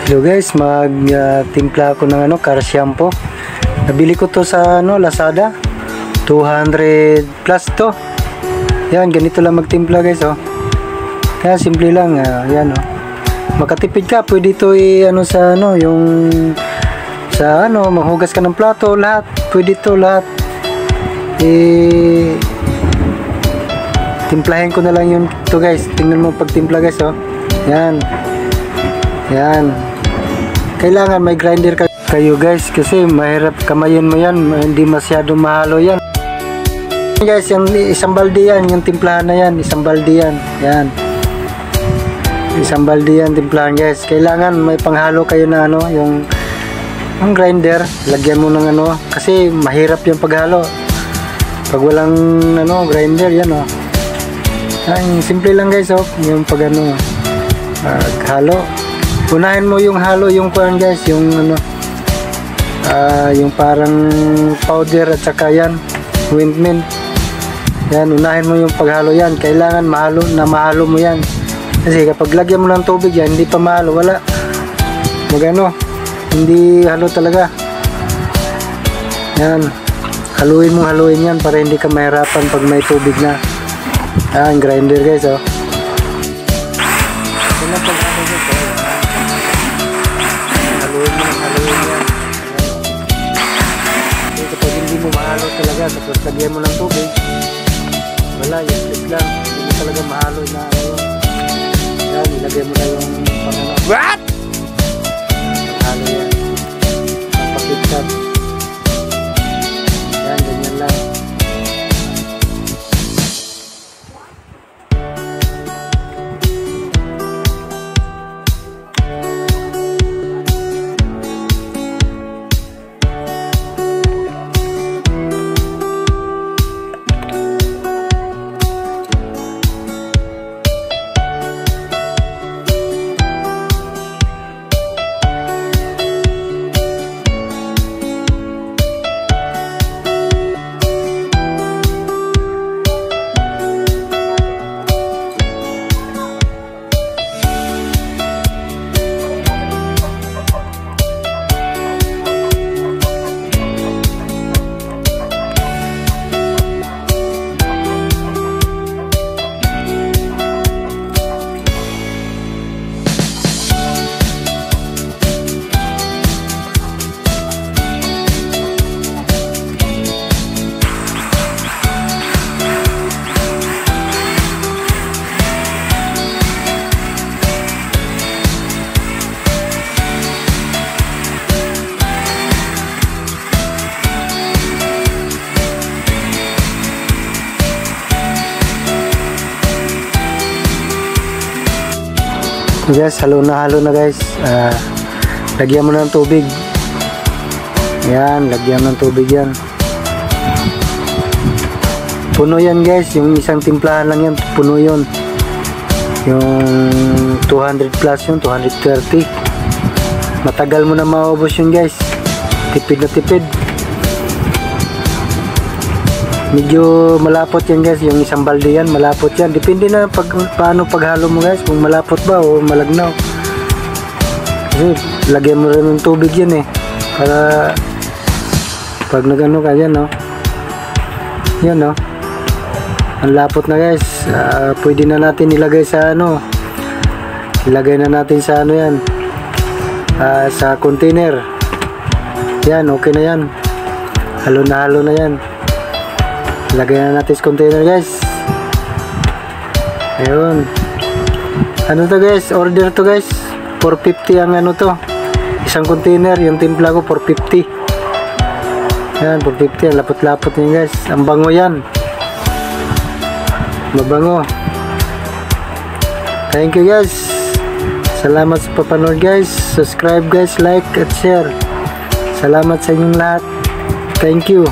Hello guys, timpla ako ng car shampoo. Nabili ko to sa Lazada. 200 plus to. Yan, ganito lang magtimpla guys, oh. Kaya simple lang, yan, oh. Makatipid ka, pwede ito sa maghugas ka ng plato, lahat. Pwede ito lahat. Timplahin ko na lang yun to guys. Tingnan mo pagtimpla guys, oh. Yan. Yan. Kailangan may grinder kayo guys kasi mahirap kamayin mo yan, hindi masyadong mahalo yan. Guys, yung isang balde yan, yung timplahan na yan, isang balde yan. Yan. Isang balde yan timplahan guys. Kailangan may panghalo kayo na yung grinder, lagyan mo ng kasi mahirap yung paghalo. Pag walang grinder yan, oh. Yan, simple lang guys, oh, yung paghalo. Unahin mo yung halo, yung kuan guys, yung yung parang powder at saka yan, ointment. Yan, unahin mo yung paghalo yan. Kailangan mahalo mo yan. Kasi kapag lagyan mo ng tubig yan, hindi pa mahalo, wala. Hindi halo talaga. Yan. Haluin yan para hindi ka mahirapan pag may tubig na. Yan, grinder guys, oh. Yan ang paghalo guys, oh. Haluin yan. Kasi kapag hindi mo mahalo talaga, tapos lagyan mo ng tubig, wala, yung clip lang. Hindi mo talaga mahalo na yan, ilagay mo na yung what? Mahalo yan. Pakitap. Yan, ganyan lang. Guys, halo na guys. Lagyan mo na ng tubig. Yan, lagyan ng tubig yan. Puno yan guys, yung isang timplahan lang yan, puno yun. Yung 200 plus yun, 230. Matagal mo na maubos yun guys. Tipid na tipid. Medyo malapot yan guys, yung isang balde yan, malapot yan. Depende na paano paghalo mo guys, kung malapot ba o malagnaw. Kasi lagyan mo rin ng tubig yan para pag nagano ka yan, no. Yan, no. Ang lapot na guys. Pwede na natin ilagay sa ilagay na natin sa yan. Sa container. Yan, okay na yan. Halo na yan. Lagay na natin sa container guys. Ayun. Ano to guys? Order to guys. 450 ang to. Isang container. Yung timpla ko 450. Yan, 450. Ang lapot-lapot niya guys. Ang bango yan. Mabango. Thank you guys. Salamat sa papanood guys. Subscribe guys, like at share. Salamat sa inyong lahat. Thank you.